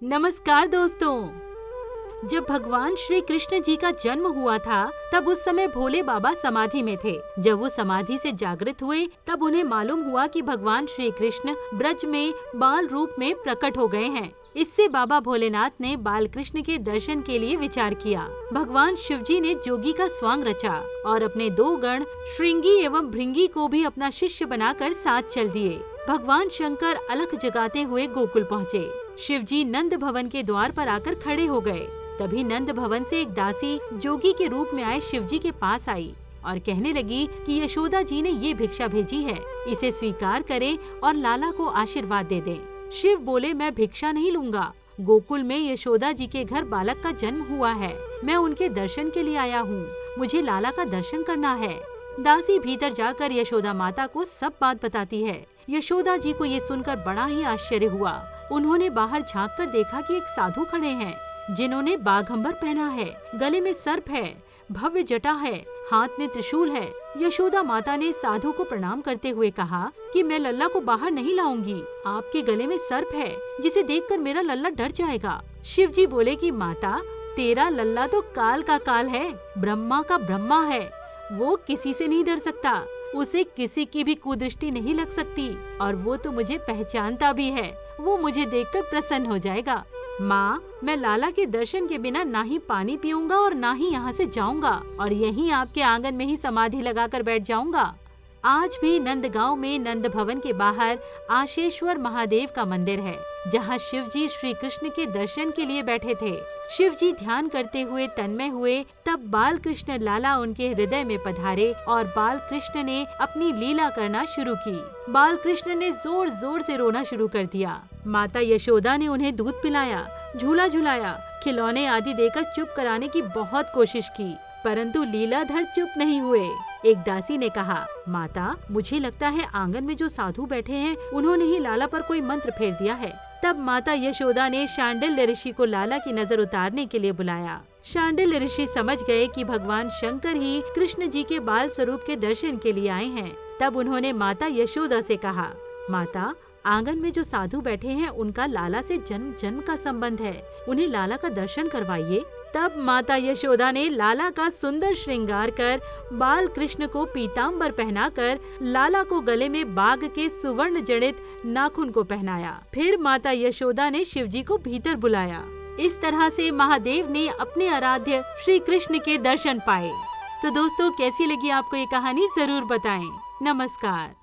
नमस्कार दोस्तों। जब भगवान श्री कृष्ण जी का जन्म हुआ था तब उस समय भोले बाबा समाधि में थे। जब वो समाधि से जागृत हुए तब उन्हें मालूम हुआ कि भगवान श्री कृष्ण ब्रज में बाल रूप में प्रकट हो गए हैं। इससे बाबा भोलेनाथ ने बाल कृष्ण के दर्शन के लिए विचार किया। भगवान शिव जी ने जोगी का स्वांग रचा और अपने 2 गण श्रृंगी एवं भृंगी को भी अपना शिष्य बनाकर साथ चल दिए। भगवान शंकर अलख जगाते हुए गोकुल पहुँचे। शिव जी नंद भवन के द्वार पर आकर खड़े हो गए। तभी नंद भवन से एक दासी जोगी के रूप में आए शिव जी के पास आई और कहने लगी कि यशोदा जी ने ये भिक्षा भेजी है, इसे स्वीकार करें और लाला को आशीर्वाद दे दें। शिव बोले, मैं भिक्षा नहीं लूंगा। गोकुल में यशोदा जी के घर बालक का जन्म हुआ है, मैं उनके दर्शन के लिए आया हूँ, मुझे लाला का दर्शन करना है। दासी भीतर जाकर यशोदा माता को सब बात बताती है। यशोदा जी को ये सुनकर बड़ा ही आश्चर्य हुआ। उन्होंने बाहर झाँक कर देखा कि एक साधु खड़े हैं जिन्होंने बाघंबर पहना है, गले में सर्प है, भव्य जटा है, हाथ में त्रिशूल है। यशोदा माता ने साधु को प्रणाम करते हुए कहा कि मैं लल्ला को बाहर नहीं लाऊंगी, आपके गले में सर्प है जिसे देखकर मेरा लल्ला डर जाएगा। शिव जी बोले कि माता, तेरा लल्ला तो काल का काल है, ब्रह्मा का ब्रह्मा है, वो किसी से नहीं डर सकता, उसे किसी की भी कुदृष्टि नहीं लग सकती और वो तो मुझे पहचानता भी है, वो मुझे देखकर प्रसन्न हो जाएगा। माँ, मैं लाला के दर्शन के बिना ना ही पानी पीऊंगा और ना ही यहाँ से जाऊंगा और यहीं आपके आंगन में ही समाधि लगाकर बैठ जाऊंगा। आज भी नंदगांव में नंद भवन के बाहर आशेश्वर महादेव का मंदिर है, जहाँ शिव जी श्री कृष्ण के दर्शन के लिए बैठे थे। शिव जी ध्यान करते हुए तन्मय हुए, तब बाल कृष्ण लाला उनके हृदय में पधारे और बाल कृष्ण ने अपनी लीला करना शुरू की। बाल कृष्ण ने जोर जोर से रोना शुरू कर दिया। माता यशोदा ने उन्हें दूध पिलाया, झूला झुलाया, खिलौने आदि देकर चुप कराने की बहुत कोशिश की, परंतु लीलाधर चुप नहीं हुए। एक दासी ने कहा, माता, मुझे लगता है आंगन में जो साधु बैठे हैं उन्होंने ही लाला पर कोई मंत्र फेर दिया है। तब माता यशोदा ने शांडिल्य ऋषि को लाला की नजर उतारने के लिए बुलाया। शांडिल्य ऋषि समझ गए कि भगवान शंकर ही कृष्ण जी के बाल स्वरूप के दर्शन के लिए आए हैं। तब उन्होंने माता यशोदा से कहा, माता, आंगन में जो साधु बैठे हैं उनका लाला से जन्म जन्म का संबंध है, उन्हें लाला का दर्शन करवाइए। तब माता यशोदा ने लाला का सुंदर श्रृंगार कर बाल कृष्ण को पीताम्बर पहनाकर लाला को गले में बाघ के सुवर्ण जड़ित नाखून को पहनाया। फिर माता यशोदा ने शिव जी को भीतर बुलाया। इस तरह से महादेव ने अपने आराध्य श्री कृष्ण के दर्शन पाए। तो दोस्तों, कैसी लगी आपको ये कहानी, जरूर बताएं। नमस्कार।